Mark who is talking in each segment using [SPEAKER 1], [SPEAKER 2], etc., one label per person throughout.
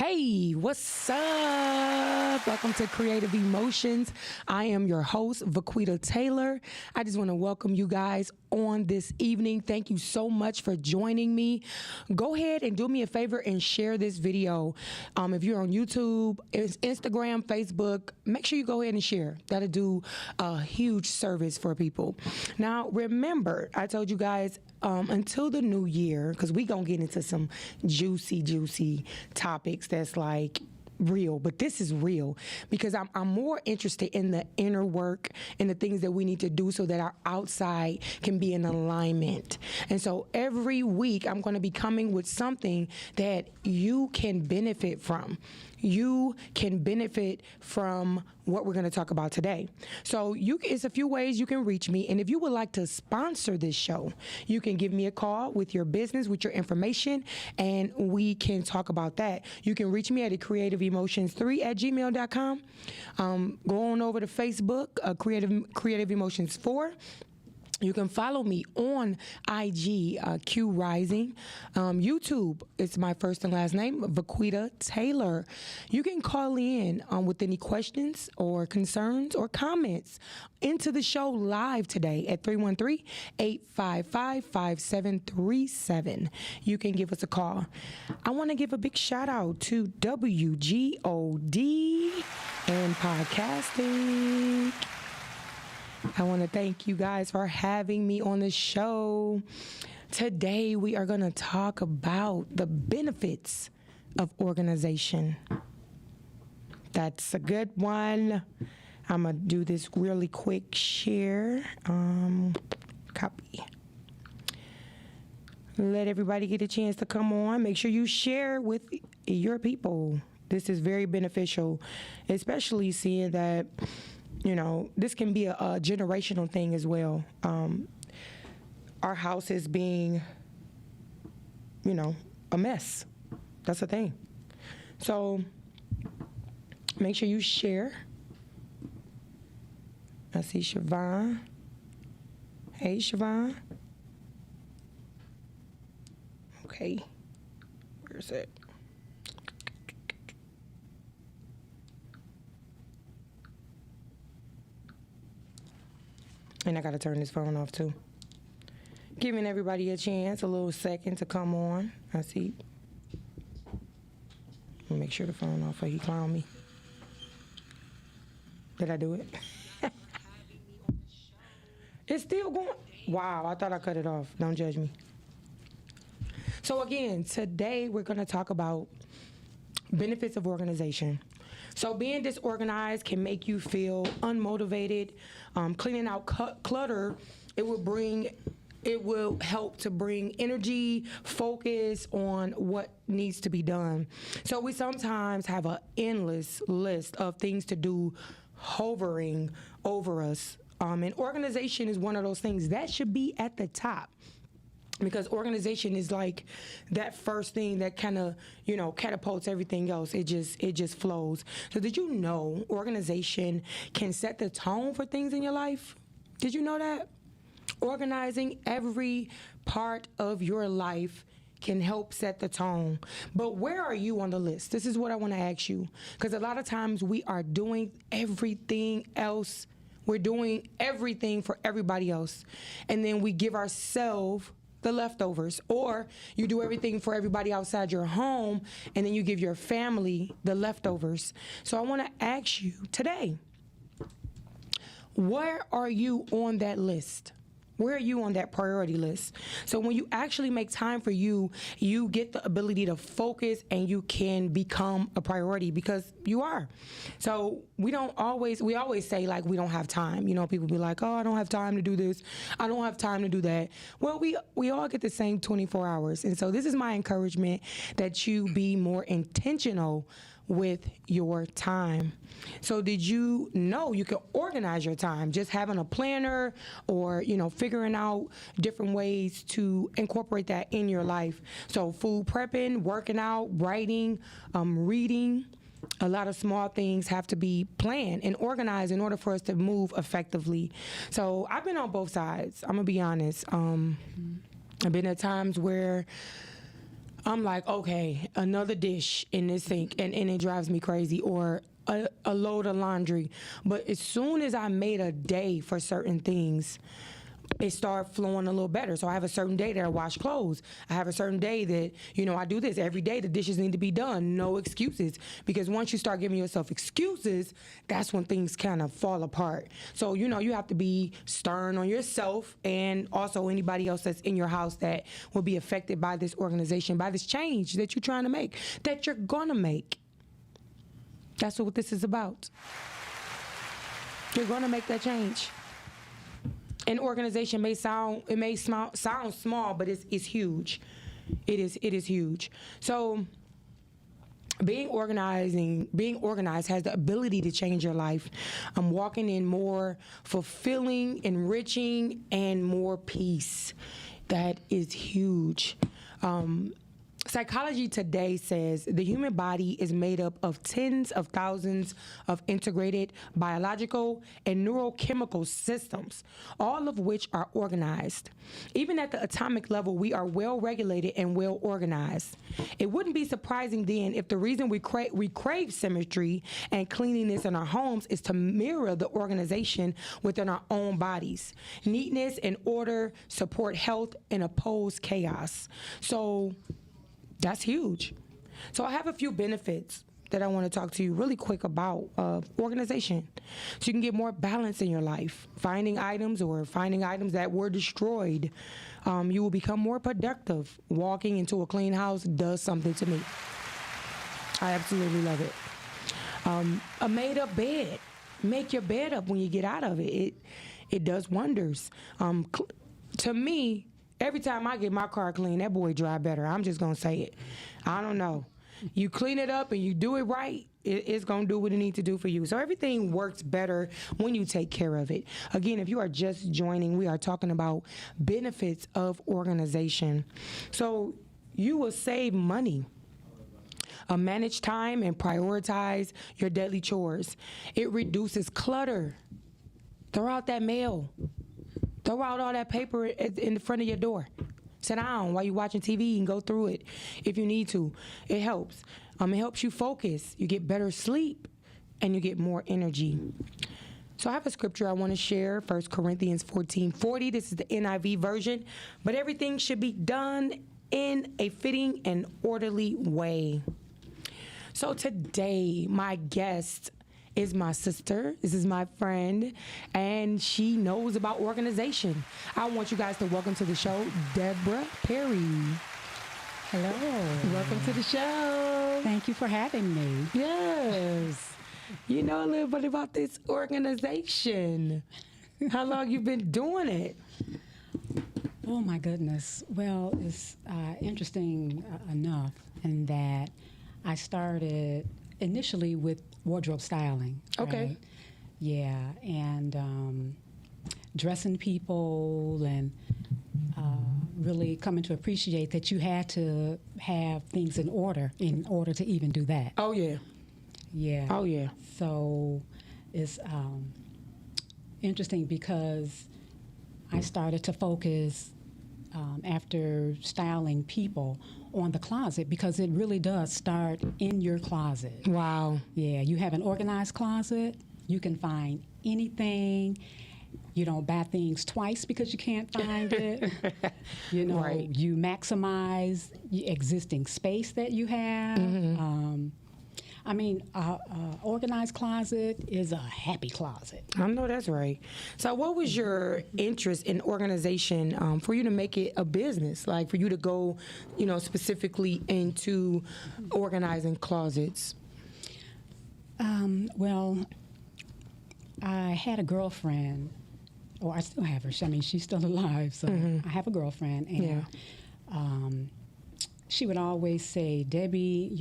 [SPEAKER 1] Hey, what's up? Welcome to Creative Emotions. I am your host, Vaquita Taylor. I just want to welcome you guys on this evening. Thank you so much for joining me. Go ahead and do me a favor and share this video. If you're on YouTube, Instagram, Facebook, make sure you go ahead and share. That'll do a huge service for people. Now, remember, I told you guys until the new year, because we going to get into some juicy topics that's like real, but this is real because I'm more interested in the inner work and the things that we need to do so that our outside can be in alignment. And so every week I'm going to be coming with something that you can benefit from. You can benefit from what we're going to talk about today. So it's a few ways you can reach me. And if you would like to sponsor this show, you can give me a call with your business, with your information, and we can talk about that. You can reach me at creativeemotions3@gmail.com. Go on over to Facebook, Creative Emotions 4. You can follow me on IG, Q Rising. YouTube, it's my first and last name, Vaquita Taylor. You can call in with any questions or concerns or comments into the show live today at 313-855-5737. You can give us a call. I want to give a big shout out to WGOD and podcasting. I want to thank you guys for having me on the show. Today, we are going to talk about the benefits of organization. That's a good one. I'm going to do this really quick share. Copy. Let everybody get a chance to come on. Make sure you share with your people. This is very beneficial, especially seeing that this can be a generational thing as well. Our house is being, a mess. That's the thing. So make sure you share. I see Siobhan. Hey, Siobhan. Okay. Where's it? And I got to turn this phone off, too. Giving everybody a chance, a little second to come on. I see. Let me make sure the phone off or he clown me. Did I do it? It's still going. Wow, I thought I cut it off. Don't judge me. So, again, today we're going to talk about benefits of organization. So being disorganized can make you feel unmotivated. Cleaning out clutter, it will help to bring energy, focus on what needs to be done. So we sometimes have an endless list of things to do hovering over us. And organization is one of those things that should be at the top. Because organization is like that first thing that kind of, catapults everything else. It just flows. So did you know organization can set the tone for things in your life? Did you know that? Organizing every part of your life can help set the tone. But where are you on the list? This is what I want to ask you. Because a lot of times we are doing everything else. We're doing everything for everybody else. And then we give ourselves the leftovers, or you do everything for everybody outside your home and then you give your family the leftovers. So I want to ask you today, where are you on that list? Where are you on that priority list? So when you actually make time for you, you get the ability to focus and you can become a priority because you are. So we always say like we don't have time. People be like, oh, I don't have time to do this. I don't have time to do that. Well, we all get the same 24 hours. And so this is my encouragement that you be more intentional with your time. So did you know you can organize your time? Just having a planner or, figuring out different ways to incorporate that in your life. So food prepping, working out, writing, reading, a lot of small things have to be planned and organized in order for us to move effectively. So I've been on both sides. I'm going to be honest. I've been at times where I'm like, okay, another dish in this sink, and it drives me crazy, or a load of laundry. But as soon as I made a day for certain things, it started flowing a little better. So I have a certain day that I wash clothes. I have a certain day that, I do this. Every day the dishes need to be done. No excuses. Because once you start giving yourself excuses, that's when things kind of fall apart. So, you have to be stern on yourself and also anybody else that's in your house that will be affected by this organization, by this change that you're trying to make, that you're going to make. That's what this is about. You're going to make that change. An organization may sound small, but it's huge. It is huge. So being organized has the ability to change your life. I'm walking in more fulfilling, enriching, and more peace. That is huge. Psychology Today says the human body is made up of tens of thousands of integrated biological and neurochemical systems, all of which are organized. Even at the atomic level, we are well regulated and well organized. It wouldn't be surprising then if the reason we crave symmetry and cleanliness in our homes is to mirror the organization within our own bodies. Neatness and order support health and oppose chaos. So that's huge. So I have a few benefits that I want to talk to you really quick about organization. So you can get more balance in your life. Finding items that were destroyed. You will become more productive. Walking into a clean house does something to me. I absolutely love it. A made-up bed. Make your bed up when you get out of it. It does wonders. To me, every time I get my car clean, that boy dry better. I'm just going to say it. I don't know. You clean it up and you do it right, it's going to do what it needs to do for you. So everything works better when you take care of it. Again, if you are just joining, we are talking about benefits of organization. So you will save money. Manage time and prioritize your daily chores. It reduces clutter. Throw out that mail. Throw out all that paper in the front of your door. Sit down while you're watching TV and go through it if you need to. It helps. It helps you focus. You get better sleep, and you get more energy. So I have a scripture I want to share, 1 Corinthians 14:40. This is the NIV version. But everything should be done in a fitting and orderly way. So today, my guest is my sister. This is my friend, and she knows about organization. I want you guys to welcome to the show, Deborah Perry.
[SPEAKER 2] Hello.
[SPEAKER 1] Welcome to the show.
[SPEAKER 2] Thank you for having me.
[SPEAKER 1] Yes. You know a little bit about this organization. How long you been doing it?
[SPEAKER 2] Oh, my goodness. Well, it's interesting enough in that I started initially with wardrobe styling.
[SPEAKER 1] Okay.
[SPEAKER 2] Right? Yeah, and dressing people and really coming to appreciate that you had to have things in order to even do that.
[SPEAKER 1] Oh, yeah.
[SPEAKER 2] Yeah.
[SPEAKER 1] Oh, yeah.
[SPEAKER 2] So it's interesting because I started to focus after styling people on the closet, because it really does start in your closet.
[SPEAKER 1] Wow.
[SPEAKER 2] Yeah, you have an organized closet. You can find anything. You don't buy things twice because you can't find it.
[SPEAKER 1] Right.
[SPEAKER 2] You maximize the existing space that you have. Mm-hmm. Organized closet is a happy closet.
[SPEAKER 1] I know that's right. So what was your interest in organization for you to make it a business, like for you to go, specifically into organizing closets?
[SPEAKER 2] Well, I had a girlfriend, or I still have her. She's still alive, so I have a girlfriend. And she would always say, Debbie,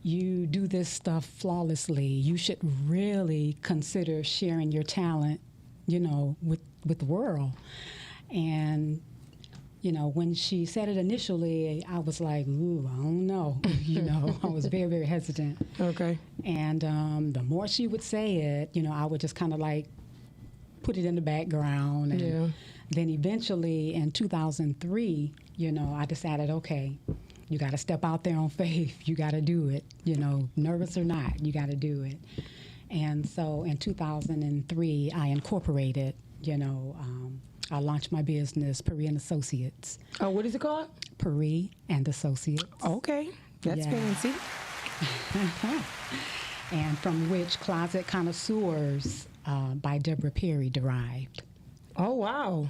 [SPEAKER 2] you do this stuff flawlessly. You should really consider sharing your talent, with the world. And, when she said it initially, I was like, ooh, I don't know. I was very, very hesitant.
[SPEAKER 1] Okay.
[SPEAKER 2] And the more she would say it, I would just kind of like put it in the background. And then eventually in 2003, I decided, okay, you got to step out there on faith. You got to do it, nervous or not, you got to do it. And so in 2003, I incorporated, I launched my business, Peri and Associates.
[SPEAKER 1] Oh, what is it called?
[SPEAKER 2] Peri and Associates.
[SPEAKER 1] Okay, that's fancy.
[SPEAKER 2] And from which Closet Connoisseurs by Deborah Perry derived.
[SPEAKER 1] Oh, wow.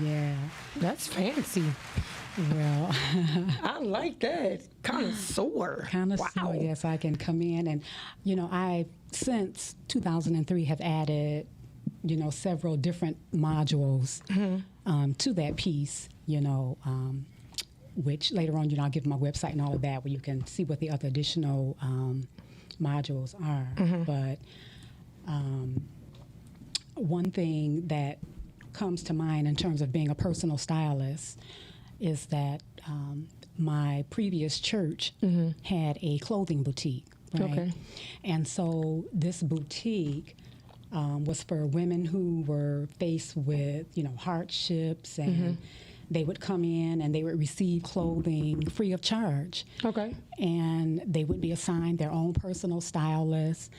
[SPEAKER 2] Yeah.
[SPEAKER 1] That's fancy.
[SPEAKER 2] Well,
[SPEAKER 1] I like that. Connoisseur. Wow.
[SPEAKER 2] Yes, I can come in. And, I, since 2003, have added, several different modules to that piece, which later on, I'll give my website and all of that where you can see what the other additional modules are. But one thing that comes to mind in terms of being a personal stylist is that my previous church had a clothing boutique, right? Okay. And so this boutique was for women who were faced with, hardships, and they would come in and they would receive clothing free of charge.
[SPEAKER 1] Okay.
[SPEAKER 2] And they would be assigned their own personal stylist.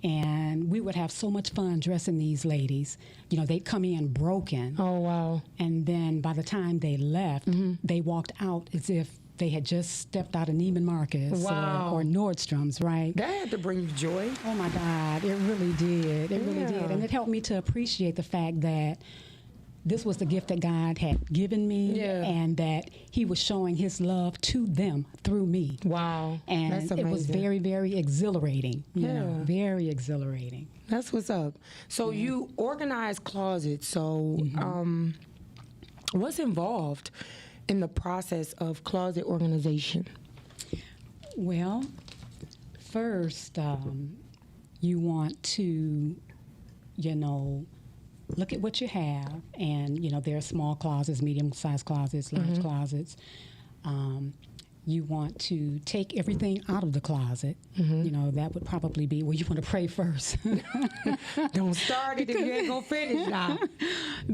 [SPEAKER 2] And we would have so much fun dressing these ladies. They'd come in broken.
[SPEAKER 1] Oh, wow.
[SPEAKER 2] And then by the time they left, they walked out as if they had just stepped out of Neiman Marcus or Nordstrom's, right?
[SPEAKER 1] That had to bring you joy.
[SPEAKER 2] Oh, my God. It really did. It really did. And it helped me to appreciate the fact that this was the gift that God had given me, and that He was showing His love to them through me.
[SPEAKER 1] Wow.
[SPEAKER 2] And
[SPEAKER 1] that's amazing.
[SPEAKER 2] It was very, very exhilarating. Very exhilarating.
[SPEAKER 1] That's what's up. So you organize closets. So what's involved in the process of closet organization?
[SPEAKER 2] Well, first, you want to, look at what you have, and there are small closets, medium-sized closets, large closets. You want to take everything out of the closet. That would probably be, you want to pray first.
[SPEAKER 1] Don't start it if you ain't gonna finish now.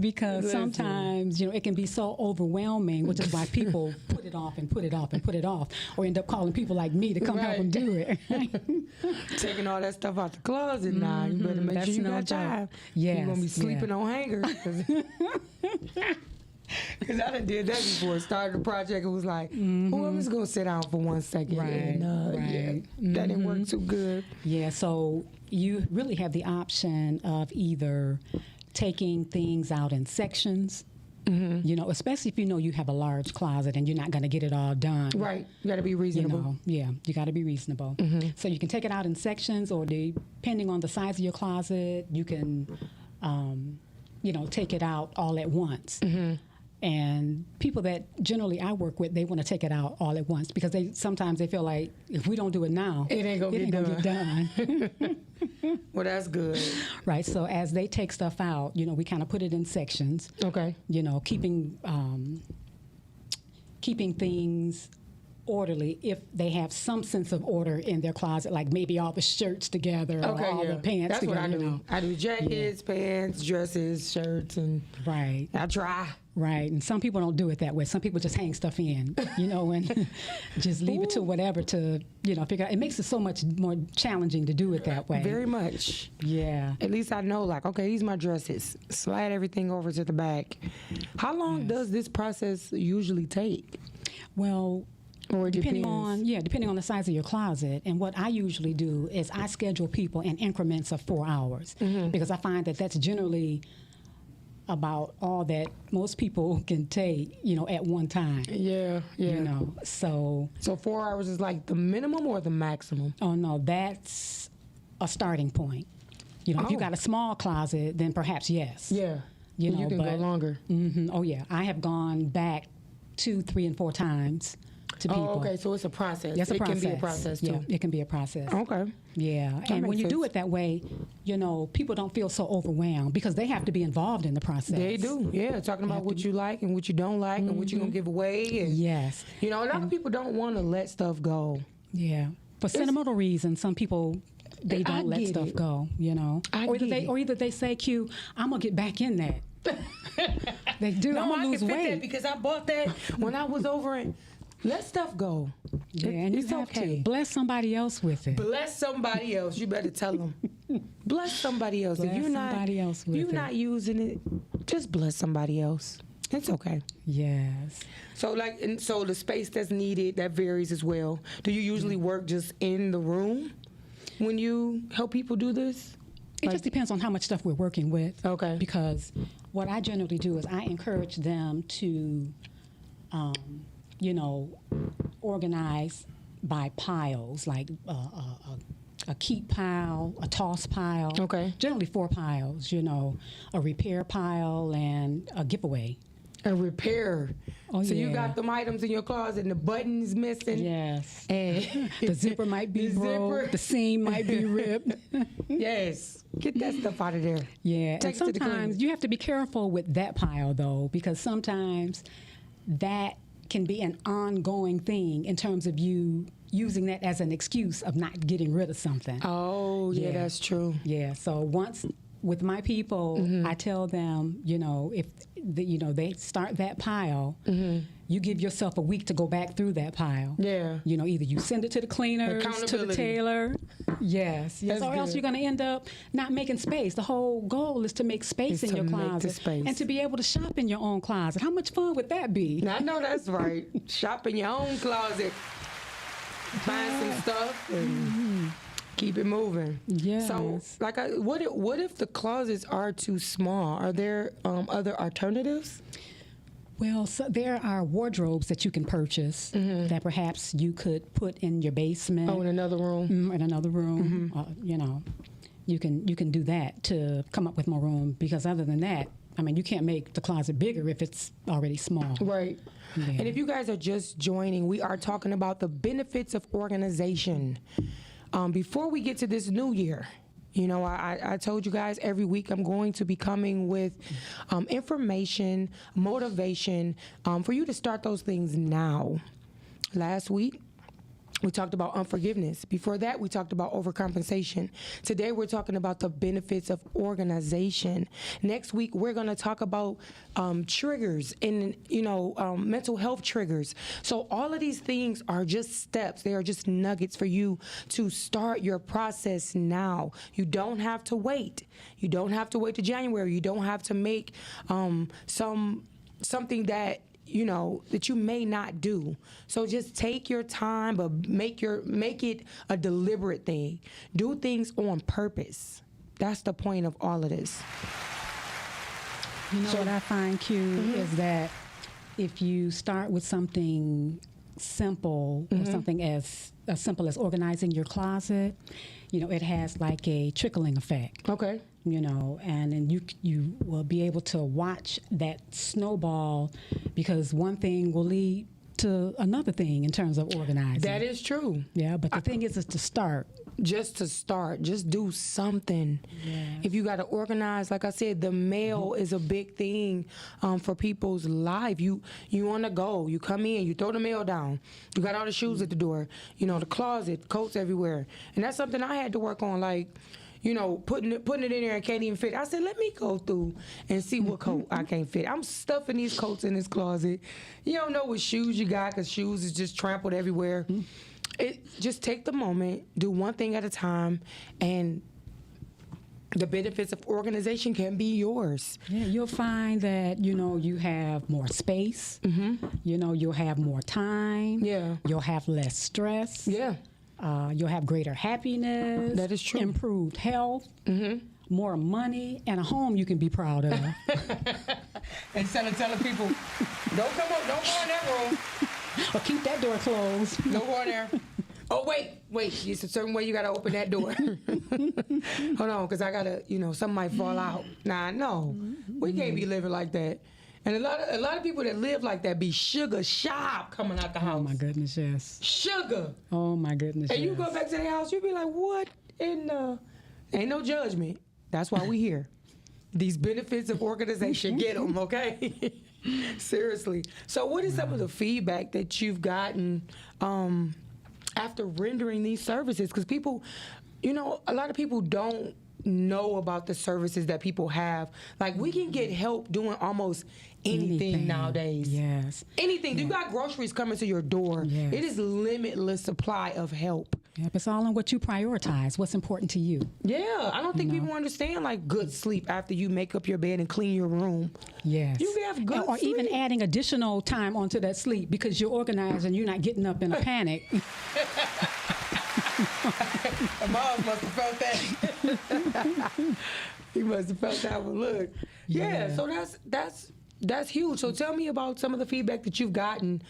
[SPEAKER 2] Because sometimes, it can be so overwhelming, which is why people put it off and put it off and put it off, or end up calling people like me to come help them do it.
[SPEAKER 1] Taking all that stuff out the closet now. You better make sure you got time.
[SPEAKER 2] Yes,
[SPEAKER 1] you're gonna be sleeping on hangers. Because I done did that before. Started a project and was like, oh, I'm just going to sit down for 1 second.
[SPEAKER 2] Right,
[SPEAKER 1] and, that didn't work too good.
[SPEAKER 2] Yeah, so you really have the option of either taking things out in sections, especially if you have a large closet and you're not going to get it all done.
[SPEAKER 1] Right. You got to be reasonable.
[SPEAKER 2] You got to be reasonable. So you can take it out in sections, or depending on the size of your closet, you can, take it out all at once. And people that generally I work with, they want to take it out all at once because sometimes they feel like if we don't do it now,
[SPEAKER 1] it ain't gonna get done. Well, that's good.
[SPEAKER 2] Right. So as they take stuff out, we kind of put it in sections.
[SPEAKER 1] Okay.
[SPEAKER 2] Keeping things orderly if they have some sense of order in their closet, like maybe all the shirts together or all the pants
[SPEAKER 1] that's
[SPEAKER 2] together.
[SPEAKER 1] That's what I do. I do jackets, pants, dresses, shirts, and
[SPEAKER 2] right.
[SPEAKER 1] I try.
[SPEAKER 2] Right, and some people don't do it that way. Some people just hang stuff in, and just leave it to whatever to, figure out. It makes it so much more challenging to do it that way.
[SPEAKER 1] Very much.
[SPEAKER 2] Yeah.
[SPEAKER 1] At least I know, like, okay, these are my dresses. Slide everything over to the back. How long does this process usually take?
[SPEAKER 2] Well, depending on the size of your closet. And what I usually do is I schedule people in increments of 4 hours because I find that that's generally about all that most people can take, at one time.
[SPEAKER 1] Yeah.
[SPEAKER 2] So
[SPEAKER 1] 4 hours is like the minimum or the maximum?
[SPEAKER 2] Oh, no, that's a starting point. If you got a small closet, then perhaps yes.
[SPEAKER 1] Yeah. You can go longer.
[SPEAKER 2] Oh, yeah. I have gone back 2, 3, and 4 times to people.
[SPEAKER 1] Oh, okay. So it's a process.
[SPEAKER 2] Yes,
[SPEAKER 1] it can be a process, too.
[SPEAKER 2] Yeah, it can be a process.
[SPEAKER 1] Okay.
[SPEAKER 2] Yeah. And when you do it that way, people don't feel so overwhelmed because they have to be involved in the process.
[SPEAKER 1] They do. Yeah. Talking about what you like and what you don't like and what you're going to give away. And,
[SPEAKER 2] yes.
[SPEAKER 1] A lot of people don't want to let stuff go.
[SPEAKER 2] Yeah. For sentimental reasons, some people, they don't let stuff go,
[SPEAKER 1] or
[SPEAKER 2] either they say, Q, I'm going to get back in that. They do.
[SPEAKER 1] No,
[SPEAKER 2] I'm gonna
[SPEAKER 1] I
[SPEAKER 2] lose
[SPEAKER 1] can fit
[SPEAKER 2] weight.
[SPEAKER 1] that because I bought that when I was over in. Let stuff go.
[SPEAKER 2] Yeah, and you
[SPEAKER 1] It's
[SPEAKER 2] have
[SPEAKER 1] okay.
[SPEAKER 2] to bless somebody else with it.
[SPEAKER 1] Bless somebody else. You better tell them. Bless somebody else.
[SPEAKER 2] Bless
[SPEAKER 1] if you're not,
[SPEAKER 2] somebody else with
[SPEAKER 1] you're
[SPEAKER 2] it.
[SPEAKER 1] not using it, just bless somebody else. It's okay.
[SPEAKER 2] Yes.
[SPEAKER 1] So and so the space that's needed, that varies as well. Do you usually work just in the room when you help people do this?
[SPEAKER 2] It just depends on how much stuff we're working with.
[SPEAKER 1] Okay.
[SPEAKER 2] Because what I generally do is I encourage them to, organize by piles, like a keep pile, a toss pile.
[SPEAKER 1] Okay.
[SPEAKER 2] Generally 4 piles, a repair pile and a giveaway.
[SPEAKER 1] A repair.
[SPEAKER 2] Oh,
[SPEAKER 1] so you
[SPEAKER 2] yeah.
[SPEAKER 1] got them items in your closet and the button's missing.
[SPEAKER 2] Yes.
[SPEAKER 1] And
[SPEAKER 2] The zipper might be
[SPEAKER 1] The
[SPEAKER 2] broke.
[SPEAKER 1] zipper.
[SPEAKER 2] The seam might be ripped.
[SPEAKER 1] Yes. Get that stuff out of there.
[SPEAKER 2] Yeah,
[SPEAKER 1] Take
[SPEAKER 2] and
[SPEAKER 1] it to the cleaners.
[SPEAKER 2] sometimes you have to be careful with that pile, though, because sometimes that can be an ongoing thing in terms of you using that as an excuse of not getting rid of something.
[SPEAKER 1] Oh, yeah,
[SPEAKER 2] Yeah.
[SPEAKER 1] that's true.
[SPEAKER 2] Yeah, so once with my people,
[SPEAKER 1] Mm-hmm.
[SPEAKER 2] I tell them, if they start that pile, you give yourself a week to go back through that pile.
[SPEAKER 1] Yeah.
[SPEAKER 2] Either you send it to the cleaners, to the
[SPEAKER 1] Accountability.
[SPEAKER 2] tailor. Yes,
[SPEAKER 1] That's
[SPEAKER 2] or else
[SPEAKER 1] good.
[SPEAKER 2] you're going to end up not making space. The whole goal is to make space
[SPEAKER 1] Is
[SPEAKER 2] in
[SPEAKER 1] to
[SPEAKER 2] your
[SPEAKER 1] make the
[SPEAKER 2] closet
[SPEAKER 1] space.
[SPEAKER 2] and to be able to shop in your own closet. How much fun would that be?
[SPEAKER 1] I know that's right. Shop in your own closet. Find some stuff and keep it moving.
[SPEAKER 2] Yes.
[SPEAKER 1] So, what if the closets are too small? Are there other alternatives?
[SPEAKER 2] Well, so there are wardrobes that you can purchase that perhaps you could put in your basement.
[SPEAKER 1] Oh, in another room.
[SPEAKER 2] In another room. You can do that to come up with more room, because other than that, you can't make the closet bigger if it's already small.
[SPEAKER 1] Right.
[SPEAKER 2] Yeah.
[SPEAKER 1] And if you guys are just joining, we are talking about the benefits of organization. Before we get to this new year, I told you guys every week I'm going to be coming with information, motivation for you to start those things now. Last week, we talked about unforgiveness. Before that, we talked about overcompensation. Today, we're talking about the benefits of organization. Next week, we're going to talk about triggers and, mental health triggers. So all of these things are just steps. They are just nuggets for you to start your process now. You don't have to wait. You don't have to wait to January. You don't have to make something that that you may not do. So just take your time, but make it a deliberate thing. Do things on purpose. That's the point of all of this.
[SPEAKER 2] What I find, Q, is that if you start with something simple, or something as simple as organizing your closet, it has like a trickling effect.
[SPEAKER 1] Okay.
[SPEAKER 2] And then you will be able to watch that snowball, because one thing will lead to another thing in terms of organizing.
[SPEAKER 1] That is true.
[SPEAKER 2] Yeah, but the thing is to start.
[SPEAKER 1] Just to start, just do something.
[SPEAKER 2] Yes.
[SPEAKER 1] If you got to organize, like I said, the mail is a big thing for people's life. You on the go. You come in, you throw the mail down. You got all the shoes at the door. The closet, coats everywhere, and that's something I had to work on. Putting it in there and can't even fit. I said, let me go through and see what coat I can't fit. I'm stuffing these coats in this closet. You don't know what shoes you got, because shoes is just trampled everywhere. Just take the moment, do one thing at a time, and the benefits of organization can be yours.
[SPEAKER 2] Yeah, you'll find that, you have more space. You'll have more time.
[SPEAKER 1] Yeah.
[SPEAKER 2] You'll have less stress.
[SPEAKER 1] Yeah.
[SPEAKER 2] You'll have greater happiness.
[SPEAKER 1] That is true.
[SPEAKER 2] Improved health. More money, and a home you can be proud of.
[SPEAKER 1] Instead of telling people, don't go in that room.
[SPEAKER 2] Or keep that door closed.
[SPEAKER 1] Don't go in there. Oh, wait. It's a certain way you got to open that door. Hold on, because I got to, something might fall out. Nah, no. We can't be living like that. And a lot of people that live like that be sugar sharp coming out the house.
[SPEAKER 2] Oh, my goodness, yes.
[SPEAKER 1] Sugar.
[SPEAKER 2] Oh, my goodness,
[SPEAKER 1] And
[SPEAKER 2] yes.
[SPEAKER 1] you go back to the house, you be like, what in the... Ain't no judgment. That's why we here. These benefits of organization, get them, okay? Seriously. So what is some of the feedback that you've gotten after rendering these services? Because people, a lot of people don't know about the services that people have. Like, we can get help doing almost anything nowadays.
[SPEAKER 2] Yes.
[SPEAKER 1] Anything. You got groceries coming to your door.
[SPEAKER 2] Yes.
[SPEAKER 1] It is limitless supply of help.
[SPEAKER 2] Yep, it's all on what you prioritize, what's important to you.
[SPEAKER 1] Yeah, I don't think people understand, like, good sleep after you make up your bed and clean your room.
[SPEAKER 2] Yes.
[SPEAKER 1] You can have good
[SPEAKER 2] or
[SPEAKER 1] sleep.
[SPEAKER 2] even adding additional time onto that sleep because you're organized and you're not getting up in a panic.
[SPEAKER 1] Mom must have felt that. He must have felt that one. Look. Yeah, so that's huge. So tell me about some of the feedback that you've gotten,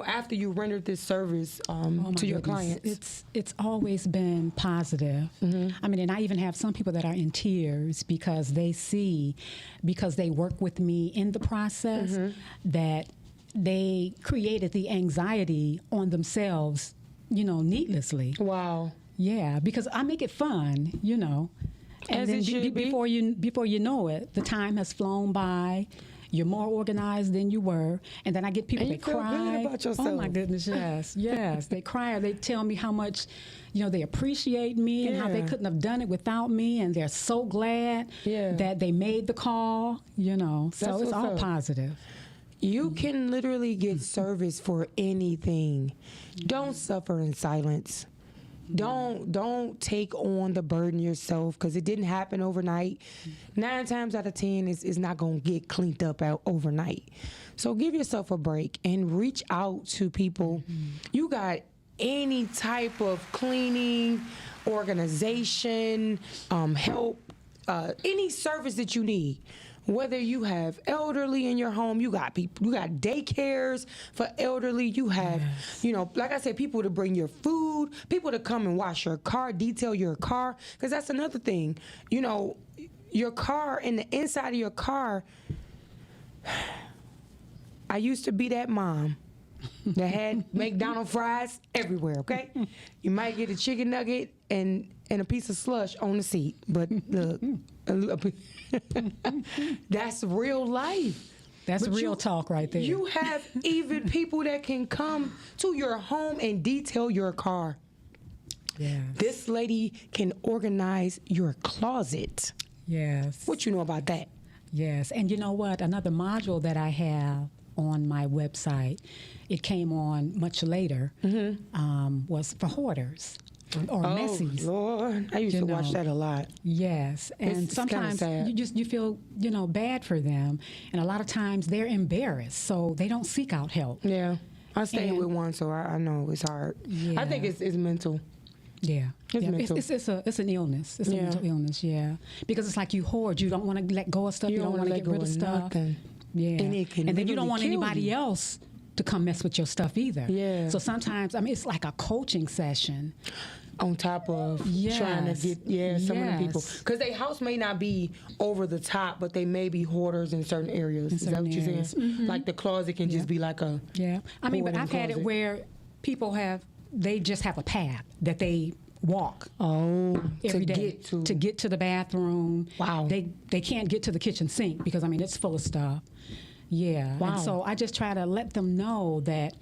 [SPEAKER 1] after you rendered this service to your clients.
[SPEAKER 2] It's always been positive. I mean, and I even have some people that are in tears because they work with me in the process, that they created the anxiety on themselves, needlessly.
[SPEAKER 1] Wow.
[SPEAKER 2] Yeah, because I make it fun, And
[SPEAKER 1] As
[SPEAKER 2] then
[SPEAKER 1] it should be.
[SPEAKER 2] before you know it, the time has flown by. You're more organized than you were, and then I get people
[SPEAKER 1] And you
[SPEAKER 2] that
[SPEAKER 1] feel
[SPEAKER 2] cry.
[SPEAKER 1] good about yourself.
[SPEAKER 2] Oh my goodness, yes. They cry. Or they tell me how much, they appreciate me and how they couldn't have done it without me, and they're so glad that they made the call. So
[SPEAKER 1] That's
[SPEAKER 2] it's
[SPEAKER 1] what's
[SPEAKER 2] all
[SPEAKER 1] up.
[SPEAKER 2] positive.
[SPEAKER 1] You can literally get service for anything. Don't suffer in silence. Don't take on the burden yourself, because it didn't happen overnight. 9 times out of 10 is not going to get cleaned up out overnight. So give yourself a break and reach out to people. You got any type of cleaning, organization, help, any service that you need. Whether you have elderly in your home, you got daycares for elderly. You have, like I said, people to bring your food, people to come and wash your car, detail your car, because that's another thing. Your car, and the inside of your car. I used to be that mom that had McDonald's fries everywhere. Okay, you might get a chicken nugget and a piece of slush on the seat, but look. That's real life.
[SPEAKER 2] That's real talk right there.
[SPEAKER 1] You have even people that can come to your home and detail your car.
[SPEAKER 2] Yeah.
[SPEAKER 1] This lady can organize your closet.
[SPEAKER 2] Yes.
[SPEAKER 1] What you know about that?
[SPEAKER 2] Yes. And you know what? Another module that I have on my website, it came on much later, was for hoarders. Or messies.
[SPEAKER 1] Lord, I used to watch that a lot.
[SPEAKER 2] Yes, and
[SPEAKER 1] It's
[SPEAKER 2] sometimes
[SPEAKER 1] kinda sad.
[SPEAKER 2] you feel bad for them, and a lot of times they're embarrassed, so they don't seek out help.
[SPEAKER 1] Yeah, I stayed
[SPEAKER 2] And-
[SPEAKER 1] with one, so I know it's hard. I think it's mental.
[SPEAKER 2] Yeah,
[SPEAKER 1] It's mental.
[SPEAKER 2] It's an illness. It's a mental illness. Yeah, because it's like you hoard. You don't want to let go of stuff. You don't want to get rid of stuff.
[SPEAKER 1] Nothing.
[SPEAKER 2] Yeah,
[SPEAKER 1] And it can
[SPEAKER 2] then you don't
[SPEAKER 1] literally
[SPEAKER 2] want
[SPEAKER 1] kill
[SPEAKER 2] anybody
[SPEAKER 1] you.
[SPEAKER 2] else to come mess with your stuff either.
[SPEAKER 1] Yeah.
[SPEAKER 2] So sometimes, it's like a coaching session.
[SPEAKER 1] On top of trying to get some of the people,
[SPEAKER 2] Yes.
[SPEAKER 1] because their house may not be over the top, but they may be hoarders in certain areas. Is that
[SPEAKER 2] certain
[SPEAKER 1] what you're saying?
[SPEAKER 2] areas.
[SPEAKER 1] Like the closet can just be like a
[SPEAKER 2] Yeah, but
[SPEAKER 1] hoarding
[SPEAKER 2] I've had it
[SPEAKER 1] closet.
[SPEAKER 2] where people they just have a path that they walk every day
[SPEAKER 1] to
[SPEAKER 2] get to the bathroom.
[SPEAKER 1] Wow.
[SPEAKER 2] They can't get to the kitchen sink because it's full of stuff. Yeah.
[SPEAKER 1] Wow.
[SPEAKER 2] And so I just try to let them know that,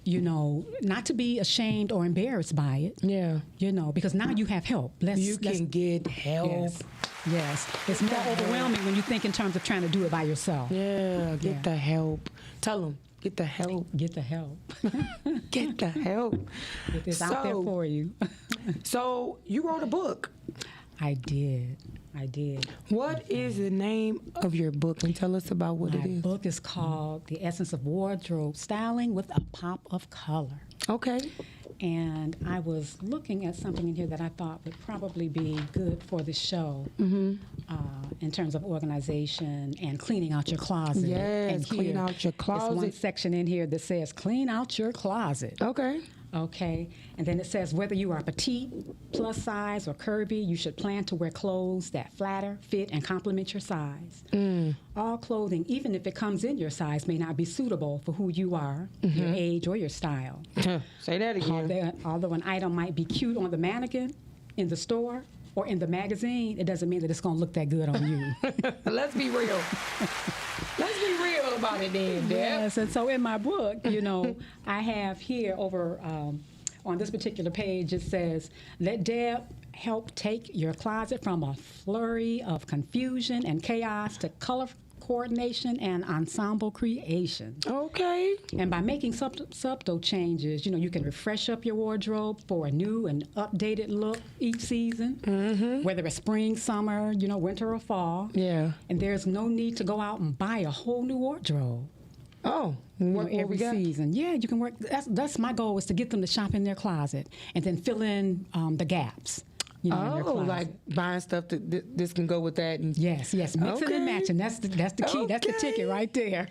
[SPEAKER 2] not to be ashamed or embarrassed by it.
[SPEAKER 1] Yeah.
[SPEAKER 2] Because now you have help.
[SPEAKER 1] You can get help.
[SPEAKER 2] Yes. It's more overwhelming when you think in terms of trying to do it by yourself.
[SPEAKER 1] Yeah, get the help. Tell them, get the help.
[SPEAKER 2] Get the help.
[SPEAKER 1] Get the help.
[SPEAKER 2] It's out there for you.
[SPEAKER 1] So you wrote a book.
[SPEAKER 2] I did.
[SPEAKER 1] What is the name of your book? And tell us about what
[SPEAKER 2] My
[SPEAKER 1] it is.
[SPEAKER 2] book is called The Essence of Wardrobe Styling with a Pop of Color.
[SPEAKER 1] Okay.
[SPEAKER 2] And I was looking at something in here that I thought would probably be good for the show in terms of organization and cleaning out your closet.
[SPEAKER 1] Yes,
[SPEAKER 2] and
[SPEAKER 1] clean out your
[SPEAKER 2] There's one
[SPEAKER 1] closet.
[SPEAKER 2] section in here that says clean out your closet.
[SPEAKER 1] Okay.
[SPEAKER 2] Okay, and then it says whether you are petite, plus size, or curvy, you should plan to wear clothes that flatter, fit, and complement your size. All clothing, even if it comes in your size, may not be suitable for who you are, your age, or your style.
[SPEAKER 1] Say that again.
[SPEAKER 2] Although an item might be cute on the mannequin, in the store, or in the magazine, it doesn't mean that it's going to look that good on you.
[SPEAKER 1] Let's be real. Let's be real about it then, Deb.
[SPEAKER 2] Yes, and so in my book, I have here over on this particular page, it says, let Deb help take your closet from a flurry of confusion and chaos to color coordination and ensemble creation.
[SPEAKER 1] Okay.
[SPEAKER 2] And by making subtle changes, you can refresh up your wardrobe for a new and updated look each season, whether it's spring, summer, winter or fall.
[SPEAKER 1] Yeah.
[SPEAKER 2] And there's no need to go out and buy a whole new wardrobe.
[SPEAKER 1] Oh, what
[SPEAKER 2] every
[SPEAKER 1] we got?
[SPEAKER 2] season. Yeah, you can work. That's my goal, is to get them to shop in their closet and then fill in the gaps. In their closet.
[SPEAKER 1] Like buying stuff that this can go with that. And
[SPEAKER 2] yes, mixing and matching. That's the key.
[SPEAKER 1] Okay.
[SPEAKER 2] That's the ticket right there.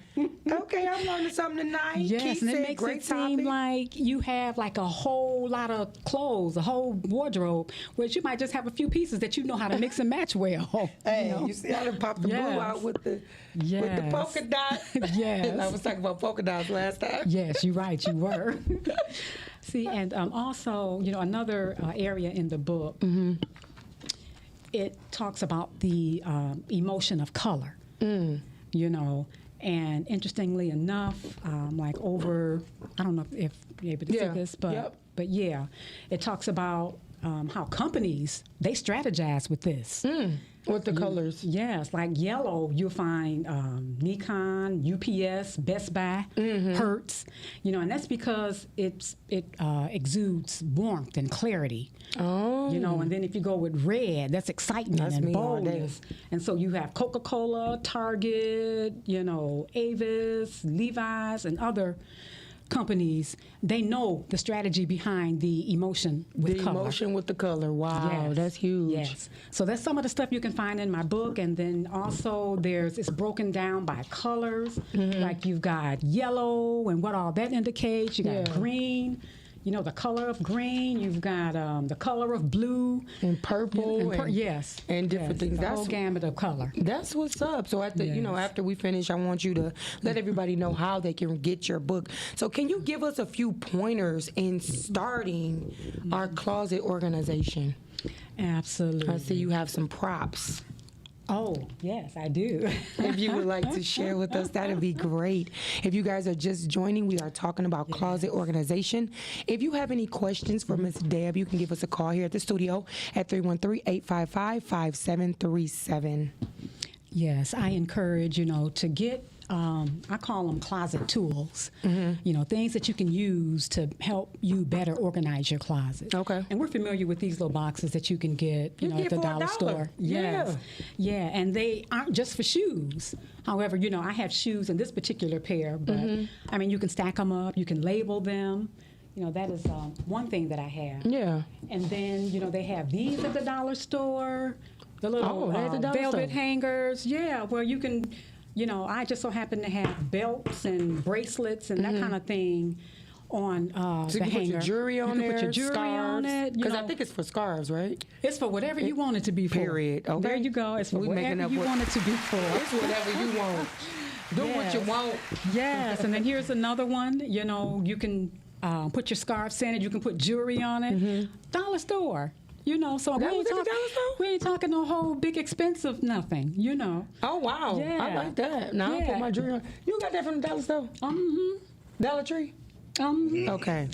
[SPEAKER 1] Okay, I'm learning something tonight.
[SPEAKER 2] Yes,
[SPEAKER 1] Keith
[SPEAKER 2] and it
[SPEAKER 1] said,
[SPEAKER 2] makes
[SPEAKER 1] great
[SPEAKER 2] it seem
[SPEAKER 1] topic.
[SPEAKER 2] like you have like a whole lot of clothes, a whole wardrobe, whereas you might just have a few pieces that you know how to mix and match well.
[SPEAKER 1] Hey, you see how they popped the blue
[SPEAKER 2] Yes.
[SPEAKER 1] out with the
[SPEAKER 2] Yes.
[SPEAKER 1] polka dot?
[SPEAKER 2] Yes.
[SPEAKER 1] I was talking about polka dots last time.
[SPEAKER 2] Yes, you're right. You were. See, and also, another area in the book, it talks about the emotion of color. And interestingly enough, like over, I don't know if you're able to see this, but yeah, it talks about how companies, they strategize with this.
[SPEAKER 1] With the colors.
[SPEAKER 2] Yes, like yellow, you'll find Nikon, UPS, Best Buy, Hertz, and that's because it exudes warmth and clarity.
[SPEAKER 1] Oh.
[SPEAKER 2] And then if you go with red, that's excitement
[SPEAKER 1] That's
[SPEAKER 2] and
[SPEAKER 1] me all day.
[SPEAKER 2] boldness. And so you have Coca-Cola, Target, Avis, Levi's, and other companies. They know the strategy behind the emotion with color.
[SPEAKER 1] The emotion with the color. Wow,
[SPEAKER 2] Yes.
[SPEAKER 1] that's huge.
[SPEAKER 2] Yes. So that's some of the stuff you can find in my book. And then also it's broken down by colors. Like you've got yellow and what all that indicates. You got green, the color of green. You've got the color of blue.
[SPEAKER 1] And purple.
[SPEAKER 2] Yes.
[SPEAKER 1] And different things.
[SPEAKER 2] The whole gamut of color.
[SPEAKER 1] That's what's up. So after we finish, I want you to let everybody know how they can get your book. So can you give us a few pointers in starting our closet organization?
[SPEAKER 2] Absolutely.
[SPEAKER 1] I see you have some props.
[SPEAKER 2] Oh, yes, I do.
[SPEAKER 1] If you would like to share with us, that'd be great. If you guys are just joining, we are talking about closet organization. If you have any questions for Ms. Deb, you can give us a call here at the studio at 313-855-5737.
[SPEAKER 2] Yes, I encourage, to get, I call them closet tools, things that you can use to help you better organize your closet.
[SPEAKER 1] Okay.
[SPEAKER 2] And we're familiar with these little boxes that you can get, at the dollar store. Yes. Yeah, and they aren't just for shoes. However, I have shoes in this particular pair, but you can stack them up, you can label them. That is one thing that I have.
[SPEAKER 1] Yeah.
[SPEAKER 2] And then, they have these at the dollar store. The little
[SPEAKER 1] they're at the dollar
[SPEAKER 2] velvet
[SPEAKER 1] store.
[SPEAKER 2] hangers, where you can, I just so happen to have belts and bracelets and that kind of thing on
[SPEAKER 1] So
[SPEAKER 2] the
[SPEAKER 1] you can
[SPEAKER 2] hanger.
[SPEAKER 1] put your jewelry on there,
[SPEAKER 2] Put your jewelry on
[SPEAKER 1] scarves.
[SPEAKER 2] it.
[SPEAKER 1] Because I think it's for scarves, right?
[SPEAKER 2] It's for whatever you want it to be for.
[SPEAKER 1] Period. Okay.
[SPEAKER 2] There you go. It's for
[SPEAKER 1] We making
[SPEAKER 2] whatever
[SPEAKER 1] up
[SPEAKER 2] you
[SPEAKER 1] what-
[SPEAKER 2] want it to be for.
[SPEAKER 1] It's whatever you want. Do what you
[SPEAKER 2] Yes.
[SPEAKER 1] want.
[SPEAKER 2] Yes, and then here's another one. You can put your scarves in it. You can put jewelry on it. Dollar store. So
[SPEAKER 1] That was at the dollar store?
[SPEAKER 2] we ain't talking no whole big expensive nothing.
[SPEAKER 1] Oh, wow.
[SPEAKER 2] Yeah.
[SPEAKER 1] I like that. Now I'll put
[SPEAKER 2] Yeah.
[SPEAKER 1] my jewelry on. You got that from the dollar store? Dollar Tree? Okay.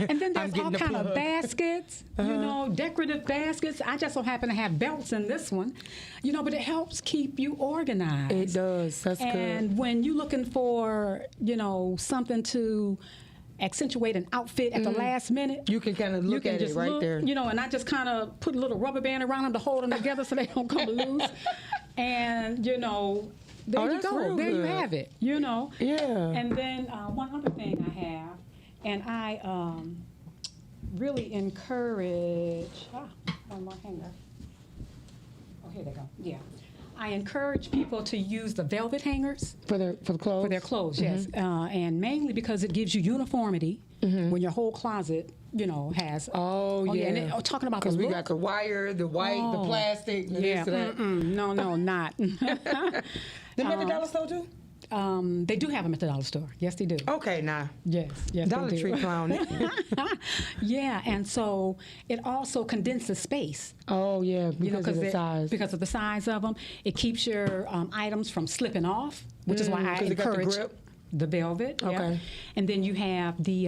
[SPEAKER 2] And then
[SPEAKER 1] I'm
[SPEAKER 2] there's
[SPEAKER 1] getting
[SPEAKER 2] all
[SPEAKER 1] the
[SPEAKER 2] kind of
[SPEAKER 1] plug.
[SPEAKER 2] baskets, decorative baskets. I just so happen to have belts in this one, but it helps keep you organized.
[SPEAKER 1] It does. That's
[SPEAKER 2] And
[SPEAKER 1] good.
[SPEAKER 2] when you're looking for, something to accentuate an outfit at the last minute,
[SPEAKER 1] You can kind of look at it
[SPEAKER 2] just
[SPEAKER 1] right
[SPEAKER 2] look,
[SPEAKER 1] there.
[SPEAKER 2] and I just kind of put a little rubber band around them to hold them together so they don't come loose. And, there you
[SPEAKER 1] that's
[SPEAKER 2] go.
[SPEAKER 1] real
[SPEAKER 2] There you
[SPEAKER 1] good.
[SPEAKER 2] have it,
[SPEAKER 1] Yeah.
[SPEAKER 2] And then one other thing I have, and I really encourage, one more hanger. Oh, here they go. Yeah. I encourage people to use the velvet hangers
[SPEAKER 1] For the clothes?
[SPEAKER 2] for their clothes, yes. And mainly because it gives you uniformity when your whole closet, has.
[SPEAKER 1] Oh, yeah.
[SPEAKER 2] And talking about the
[SPEAKER 1] Because we
[SPEAKER 2] look.
[SPEAKER 1] got the wire, the white, the plastic, and
[SPEAKER 2] Yeah.
[SPEAKER 1] this and that.
[SPEAKER 2] No, not.
[SPEAKER 1] They make the dollar store too?
[SPEAKER 2] They do have them at the dollar store. Yes, they do.
[SPEAKER 1] Okay, nah.
[SPEAKER 2] Yes,
[SPEAKER 1] Dollar
[SPEAKER 2] they do.
[SPEAKER 1] Tree clown.
[SPEAKER 2] Yeah, and so it also condenses space.
[SPEAKER 1] Oh, yeah, because of the size.
[SPEAKER 2] Because of the size of them, it keeps your items from slipping off, which is why I
[SPEAKER 1] 'cause it got the
[SPEAKER 2] encourage
[SPEAKER 1] grip?
[SPEAKER 2] the velvet.
[SPEAKER 1] Okay.
[SPEAKER 2] Yeah. And then you have the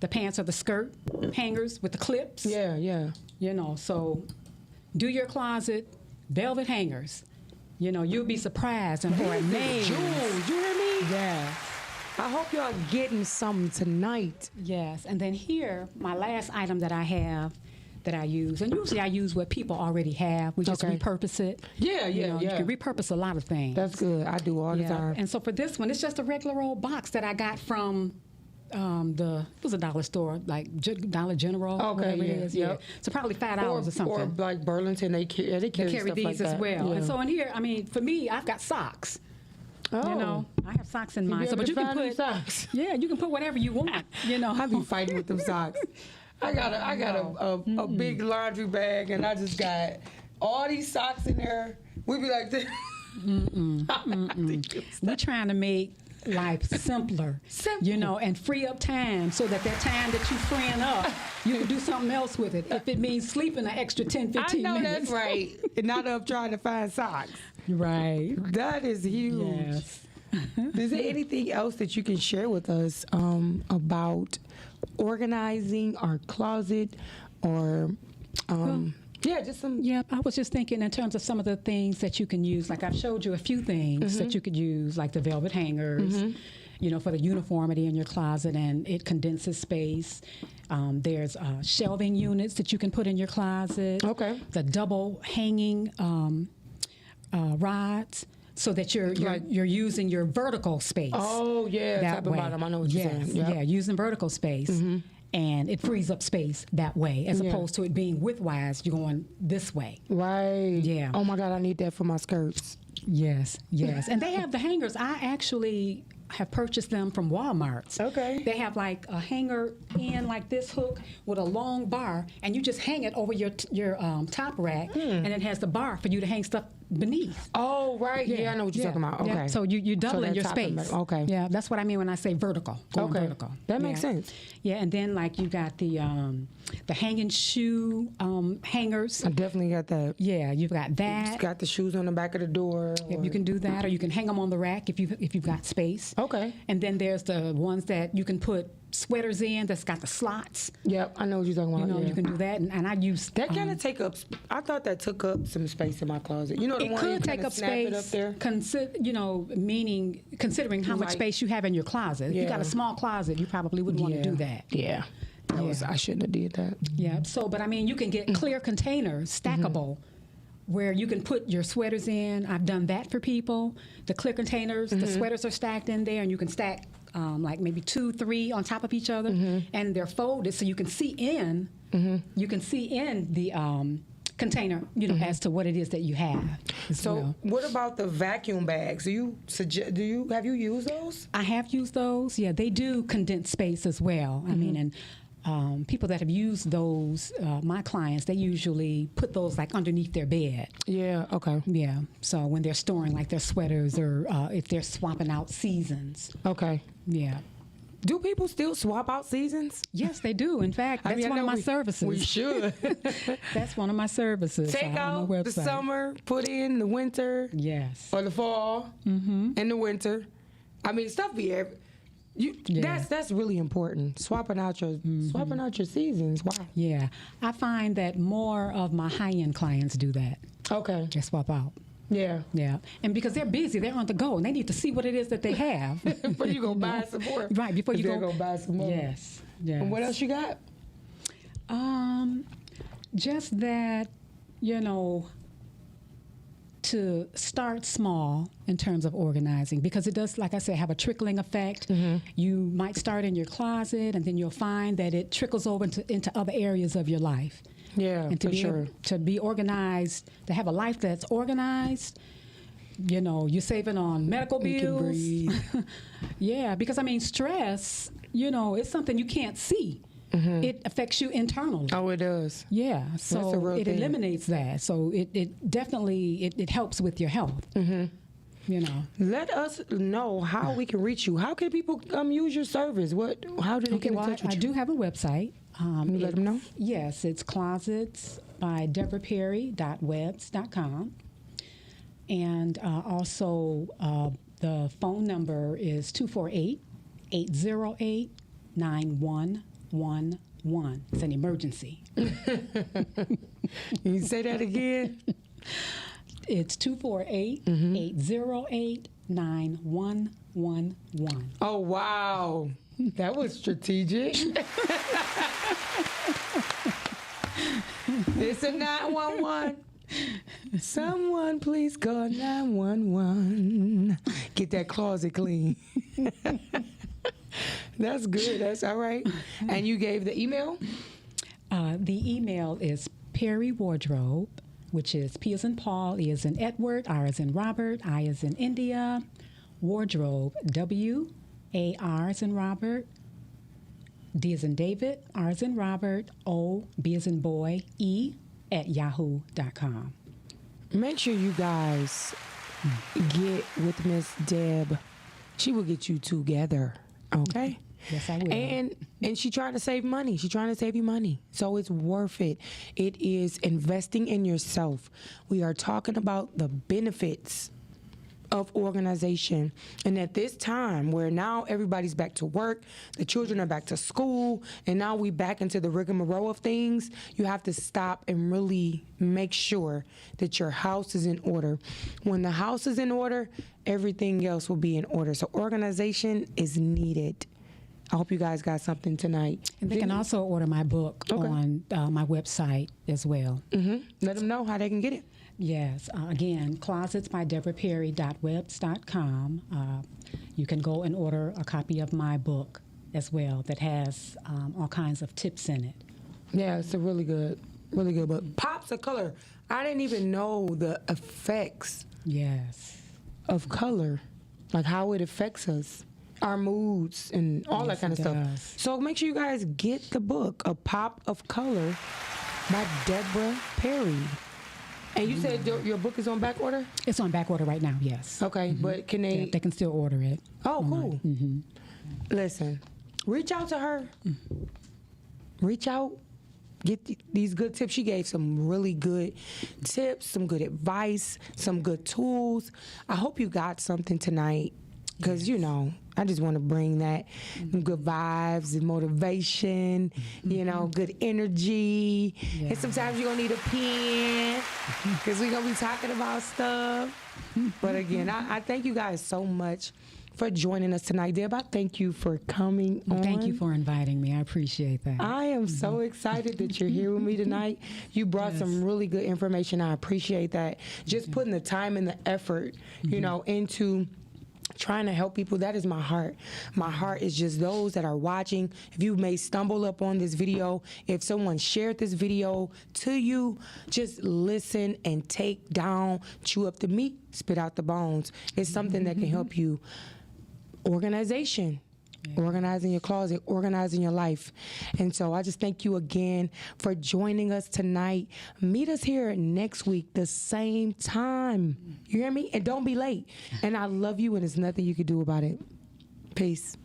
[SPEAKER 2] pants or the skirt hangers with the clips.
[SPEAKER 1] Yeah, yeah.
[SPEAKER 2] You know, so do your closet, velvet hangers. You know, you'll be surprised and amazed.
[SPEAKER 1] Jewels, you hear me?
[SPEAKER 2] Yes.
[SPEAKER 1] I hope y'all getting something tonight.
[SPEAKER 2] Yes. And then here, my last item that I have that I use, and usually I use what people already have. We just
[SPEAKER 1] Okay.
[SPEAKER 2] repurpose it.
[SPEAKER 1] Yeah,
[SPEAKER 2] You
[SPEAKER 1] yeah,
[SPEAKER 2] know,
[SPEAKER 1] yeah.
[SPEAKER 2] You can repurpose a lot of things.
[SPEAKER 1] That's good. I do all the time.
[SPEAKER 2] And so for this one, it's just a regular old box that I got from it was a dollar store, like Dollar General,
[SPEAKER 1] Okay,
[SPEAKER 2] whatever
[SPEAKER 1] yeah,
[SPEAKER 2] it is.
[SPEAKER 1] yep.
[SPEAKER 2] So probably $5 or something.
[SPEAKER 1] Or like Burlington, they carry
[SPEAKER 2] They carry
[SPEAKER 1] stuff
[SPEAKER 2] these
[SPEAKER 1] like
[SPEAKER 2] as
[SPEAKER 1] that.
[SPEAKER 2] well.
[SPEAKER 1] Yeah.
[SPEAKER 2] And so in here, I mean, for me, I've got socks.
[SPEAKER 1] Oh.
[SPEAKER 2] You know, I have socks in mine.
[SPEAKER 1] be
[SPEAKER 2] So,
[SPEAKER 1] able
[SPEAKER 2] but
[SPEAKER 1] to
[SPEAKER 2] you can
[SPEAKER 1] find them
[SPEAKER 2] put
[SPEAKER 1] socks.
[SPEAKER 2] Yeah, you can put whatever you want. You know,
[SPEAKER 1] I be fighting with them socks. I got a big laundry bag, and I just got all these socks in there. We be like this.
[SPEAKER 2] we're trying to make life simpler, you know, and free up time so that time that you freeing up, you can do something else with it. If it means sleeping an extra 10, 15
[SPEAKER 1] I know
[SPEAKER 2] minutes.
[SPEAKER 1] that's right. And not up trying to find socks.
[SPEAKER 2] Right.
[SPEAKER 1] That is huge.
[SPEAKER 2] Yes.
[SPEAKER 1] Is there anything else that you can share with us about organizing our closet or yeah, just some.
[SPEAKER 2] Yeah, I was just thinking in terms of some of the things that you can use. Like I've showed you a few things that you could use, like the velvet hangers, you know, for the uniformity in your closet, and it condenses space. There's shelving units that you can put in your closet.
[SPEAKER 1] Okay.
[SPEAKER 2] The double hanging rods, so that you're using your vertical space.
[SPEAKER 1] Oh yeah,
[SPEAKER 2] that
[SPEAKER 1] top and
[SPEAKER 2] way.
[SPEAKER 1] bottom. I know what you're
[SPEAKER 2] Yes,
[SPEAKER 1] saying. Yep.
[SPEAKER 2] yeah, using vertical space. And it frees up space that way, as opposed to it being widthwise, you're going this way.
[SPEAKER 1] Right.
[SPEAKER 2] Yeah.
[SPEAKER 1] Oh my God, I need that for my skirts.
[SPEAKER 2] Yes, yes. And they have the hangers. I actually have purchased them from Walmart.
[SPEAKER 1] Okay.
[SPEAKER 2] They have like a hanger in like this hook with a long bar, and you just hang it over your top rack, and it has the bar for you to hang stuff beneath.
[SPEAKER 1] Oh right. Yeah, I know what you're talking about. Okay.
[SPEAKER 2] Yeah. So you doubling
[SPEAKER 1] that
[SPEAKER 2] your
[SPEAKER 1] top and
[SPEAKER 2] space.
[SPEAKER 1] bottom. Okay.
[SPEAKER 2] Yeah, that's what I mean when I say vertical. Going
[SPEAKER 1] Okay.
[SPEAKER 2] vertical.
[SPEAKER 1] That makes
[SPEAKER 2] Yeah.
[SPEAKER 1] sense.
[SPEAKER 2] Yeah, and then like you got the hanging shoe hangers.
[SPEAKER 1] I definitely got that.
[SPEAKER 2] Yeah, you've got that.
[SPEAKER 1] Just got the shoes on the back of the door.
[SPEAKER 2] If you can do that, or you can hang them on the rack if you've got space.
[SPEAKER 1] Okay.
[SPEAKER 2] And then there's the ones that you can put sweaters in that's got the slots.
[SPEAKER 1] Yep, I know what you're talking about.
[SPEAKER 2] You know,
[SPEAKER 1] yeah.
[SPEAKER 2] you can do that, and I use
[SPEAKER 1] That kind of take up. I thought that took up some space in my closet. You know, the
[SPEAKER 2] it
[SPEAKER 1] one you
[SPEAKER 2] could take
[SPEAKER 1] kinda
[SPEAKER 2] up
[SPEAKER 1] snap it up
[SPEAKER 2] space.
[SPEAKER 1] there.
[SPEAKER 2] Considering how much
[SPEAKER 1] Like-
[SPEAKER 2] space you have in your closet. If you got
[SPEAKER 1] Yeah.
[SPEAKER 2] a small closet, you probably wouldn't want to do that.
[SPEAKER 1] Yeah. That was.
[SPEAKER 2] Yeah.
[SPEAKER 1] I shouldn't have did that.
[SPEAKER 2] Yeah. So, but I mean, you can get clear containers, stackable, where you can put your sweaters in. I've done that for people. The clear containers, the sweaters are stacked in there, and you can stack like maybe 2, 3 on top of each other, and they're folded so you can see in. You can see in the container, you know, as to what it is that you have. as
[SPEAKER 1] So,
[SPEAKER 2] well.
[SPEAKER 1] what about the vacuum bags? Have you used those?
[SPEAKER 2] I have used those. Yeah, they do condense space as well. I mean, and people that have used those, my clients, they usually put those like underneath their bed.
[SPEAKER 1] Yeah. Okay.
[SPEAKER 2] Yeah. So when they're storing like their sweaters, or if they're swapping out seasons.
[SPEAKER 1] Okay.
[SPEAKER 2] Yeah.
[SPEAKER 1] Do people still swap out seasons?
[SPEAKER 2] Yes, they do. In fact, that's one of my services.
[SPEAKER 1] We should.
[SPEAKER 2] That's one of my services.
[SPEAKER 1] Take
[SPEAKER 2] on my
[SPEAKER 1] out the
[SPEAKER 2] website.
[SPEAKER 1] summer, put in the winter
[SPEAKER 2] Yes.
[SPEAKER 1] or the fall and the winter. I mean, stuff be every.
[SPEAKER 2] Yeah.
[SPEAKER 1] That's really important. Swapping out your seasons. Wow.
[SPEAKER 2] Yeah. I find that more of my high-end clients do that.
[SPEAKER 1] Okay.
[SPEAKER 2] They swap out.
[SPEAKER 1] Yeah.
[SPEAKER 2] Yeah. And because they're busy, they're on the go, and they need to see what it is that they have.
[SPEAKER 1] Before you go buy some more.
[SPEAKER 2] Right, before you
[SPEAKER 1] go buy some more.
[SPEAKER 2] Yes. Yes.
[SPEAKER 1] And what else you got?
[SPEAKER 2] Just that, you know, to start small in terms of organizing, because it does, like I said, have a trickling effect. You might start in your closet, and then you'll find that it trickles over into other areas of your life.
[SPEAKER 1] Yeah,
[SPEAKER 2] And to
[SPEAKER 1] for sure.
[SPEAKER 2] to be organized, to have a life that's organized, you know, you're saving on medical
[SPEAKER 1] You can
[SPEAKER 2] bills.
[SPEAKER 1] breathe.
[SPEAKER 2] Yeah, because I mean, stress, you know, it's something you can't see. It affects you internally.
[SPEAKER 1] Oh, it does.
[SPEAKER 2] Yeah,
[SPEAKER 1] a
[SPEAKER 2] so
[SPEAKER 1] real
[SPEAKER 2] it
[SPEAKER 1] thing.
[SPEAKER 2] eliminates that. So it definitely it helps with your health. You know.
[SPEAKER 1] Let us know how we can reach you. How can people use your service? How do they get in touch with
[SPEAKER 2] I
[SPEAKER 1] you?
[SPEAKER 2] do have a website.
[SPEAKER 1] Can you let them know?
[SPEAKER 2] Yes, it's closetsbydeborahperry.webs.com. And also the phone number is 248-808-9111. It's an emergency.
[SPEAKER 1] You say that again?
[SPEAKER 2] It's 248-808-9111.
[SPEAKER 1] Oh, wow. That was strategic. It's a 911. Someone please call 911. Get that closet clean. That's good. That's all right. And you gave the email?
[SPEAKER 2] The email is Perry Wardrobe, which is P as in Paul, E as in Edward, R as in Robert, I as in India, Wardrobe, W-A-R as in Robert, D as in David, R as in Robert, O, B as in boy, E @yahoo.com.
[SPEAKER 1] Make sure you guys get with Miss Deb. She will get you together, okay?
[SPEAKER 2] Yes, I will.
[SPEAKER 1] And she trying to save money. She's trying to save you money. So it's worth it. It is investing in yourself. We are talking about the benefits of organization. And at this time where now everybody's back to work, the children are back to school, and now we back into the rigmarole of things, you have to stop and really make sure that your house is in order. When the house is in order, everything else will be in order. So organization is needed. I hope you guys got something tonight.
[SPEAKER 2] And they can also order my book on my website as well.
[SPEAKER 1] Let them know how they can get it.
[SPEAKER 2] Yes. Again, closetsbydeborahperry.webs.com. You can go and order a copy of my book as well that has all kinds of tips in it.
[SPEAKER 1] Yeah, it's a really good book. Pops of color. I didn't even know the effects
[SPEAKER 2] Yes.
[SPEAKER 1] of color, like how it affects us, our moods, and all that kind of stuff.
[SPEAKER 2] does.
[SPEAKER 1] So make sure you guys get the book, A Pop of Color by Deborah Perry. And you said your book is on back order?
[SPEAKER 2] It's on back order right now, yes.
[SPEAKER 1] Okay, but can
[SPEAKER 2] Yeah,
[SPEAKER 1] they?
[SPEAKER 2] they can still order it.
[SPEAKER 1] Oh, cool. Listen, reach out to her. Reach out. Get these good tips. She gave some really good tips, some good advice, some good tools. I hope you got something tonight because, I just want to bring that good vibes and motivation, good energy. And sometimes you're going to need a pen because we're going to be talking about stuff. But again, I thank you guys so much for joining us tonight. Deb, I thank you for coming on.
[SPEAKER 2] Thank you for inviting me. I appreciate that.
[SPEAKER 1] I am so excited that you're here with me tonight. You brought some really good information. I appreciate that. Just putting the time and the effort, into trying to help people. That is my heart. My heart is just those that are watching. If you may stumble up on this video, if someone shared this video to you, just listen and take down, chew up the meat, spit out the bones. It's something that can help you. Organization. Organizing your closet, organizing your life. And so I just thank you again for joining us tonight. Meet us here next week, the same time. You hear me? And don't be late. And I love you, and there's nothing you can do about it. Peace.